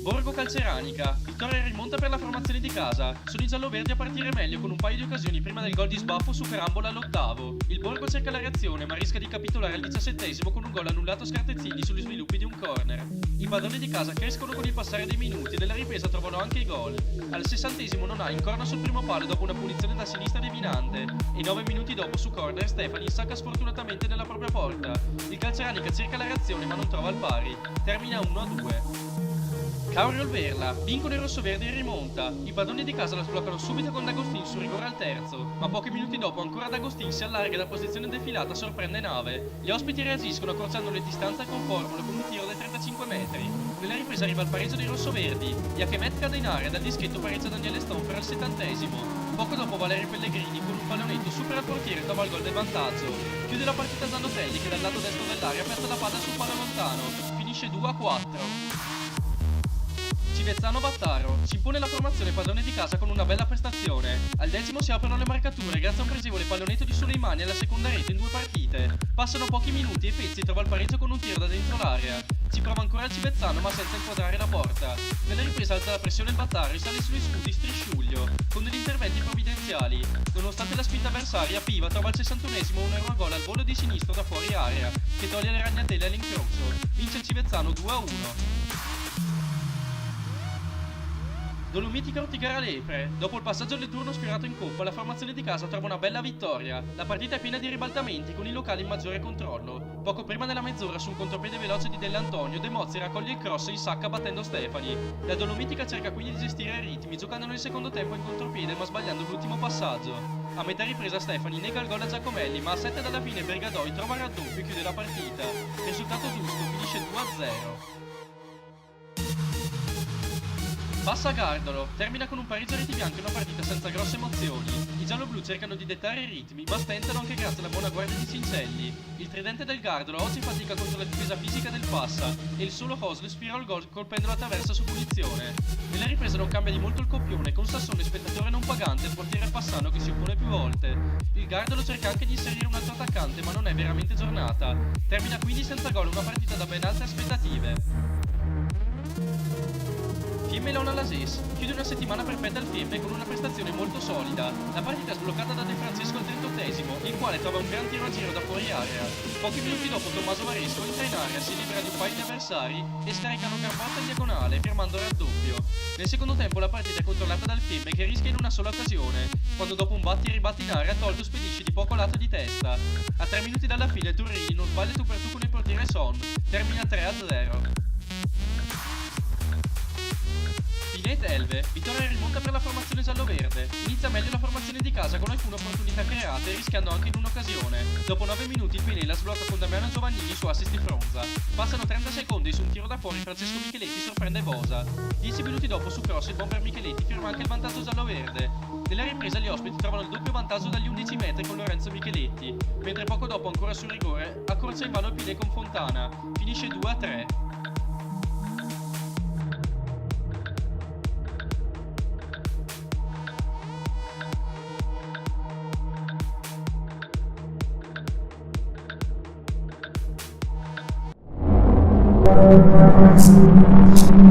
Borgo Calceranica, vittoria in rimonta per la formazione di casa. Sono i gialloverdi a partire meglio con un paio di occasioni prima del gol di sbaffo su Carambola all'8º. Il Borgo cerca la reazione ma rischia di capitolare al 17º con un gol annullato a Scartezzini sugli sviluppi di un corner. I padroni di casa crescono con il passare dei minuti e nella ripresa trovano anche i gol. Al 60º non ha incorna sul primo palo dopo una punizione da sinistra di Vinante e 9 minuti dopo su corner Stefani insacca sfortunatamente nella propria porta. Il Calceranica cerca la reazione ma non trova il pari. Termina 1-2. Cauriol Verla, vincono i rossoverdi in rimonta. I padroni di casa la sbloccano subito con D'Agostin su rigore al terzo, ma pochi minuti dopo ancora D'Agostin si allarga da posizione defilata sorprende Nave. Gli ospiti reagiscono accorciando le distanze con formula con un tiro da 35 metri. Nella ripresa arriva il pareggio dei rossoverdi. Iachemet cade in area dal dischetto pareggia Daniele Stonfer al 70º. Poco dopo Valerio Pellegrini con un pallonetto supera il portiere e trova il gol del vantaggio. Chiude la partita Zanotelli che dal lato destro dell'area pesta la palla sul palo lontano. Finisce 2-4. Civezzano Battaro si impone la formazione padrone di casa con una bella prestazione. Al 10° si aprono le marcature grazie a un pregevole pallonetto di Suleimani alla seconda rete in 2 partite. Passano pochi minuti e Pezzi trova il pareggio con un tiro da dentro l'area. Si prova ancora il Civezzano ma senza inquadrare la porta. Nella ripresa alza la pressione il Battaro e sale sugli scudi Strisciuglio con degli interventi provvidenziali. Nonostante la spinta avversaria, Piva trova al 61º un Eurogol al volo di sinistro da fuori area che toglie le ragnatele all'incrocio. Vince il Civezzano 2-1. Dolomitica Ortigara Lepre. Dopo il passaggio del turno sfiorato in coppa, la formazione di casa trova una bella vittoria. La partita è piena di ribaltamenti con i locali in maggiore controllo. Poco prima della mezz'ora su un contropiede veloce di Dell'Antonio, De Mozzi raccoglie il cross e insacca battendo Stefani. La Dolomitica cerca quindi di gestire i ritmi, giocando nel secondo tempo in contropiede ma sbagliando l'ultimo passaggio. A metà ripresa Stefani nega il gol a Giacomelli, ma a 7 dalla fine Bergadoi trova il raddoppio e chiude la partita. Risultato giusto, finisce 2-0. Passa Gardolo, termina con un pareggio a reti bianche una partita senza grosse emozioni. I gialloblu cercano di dettare i ritmi, ma stentano anche grazie alla buona guardia di Cincelli. Il tridente del Gardolo oggi fatica contro la difesa fisica del Passa e il solo Hosle sfira il gol colpendo la traversa su punizione. Nella ripresa non cambia di molto il copione, con Sassone spettatore non pagante e il portiere Passano che si oppone più volte. Il Gardolo cerca anche di inserire un altro attaccante, ma non è veramente giornata. Termina quindi senza gol una partita da ben alte aspettative. Fiemme Lona Lases chiude una settimana perfetta al Fiemme con una prestazione molto solida. La partita è sbloccata da De Francesco al 38º, il quale trova un gran tiro a giro da fuori area. Pochi minuti dopo Tommaso Varesco entra in area, si libera di un paio di avversari e scaricano Garbotta in diagonale, firmando il raddoppio. Nel secondo tempo la partita è controllata dal Fiemme che rischia in una sola occasione, quando dopo un batti e ribatti in area Tolto spedisce di poco lato di testa. A 3 minuti dalla fine Turrini non sbaglia tu per tu con il portiere Son, termina 3-0. Pinet Elve, vittoria in rimonta per la formazione giallo-verde. Inizia meglio la formazione di casa con alcune opportunità create, rischiando anche in un'occasione. Dopo 9 minuti il Pinella sblocca con Damiano Giovannini su assist di Fronza. Passano 30 secondi e su un tiro da fuori Francesco Micheletti sorprende Bosa. 10 minuti dopo su cross il bomber Micheletti firma anche il vantaggio giallo-verde. Nella ripresa gli ospiti trovano il doppio vantaggio dagli 11 metri con Lorenzo Micheletti, mentre poco dopo ancora sul rigore accorcia in vano il Pinet con Fontana. Finisce 2-3. Thank you.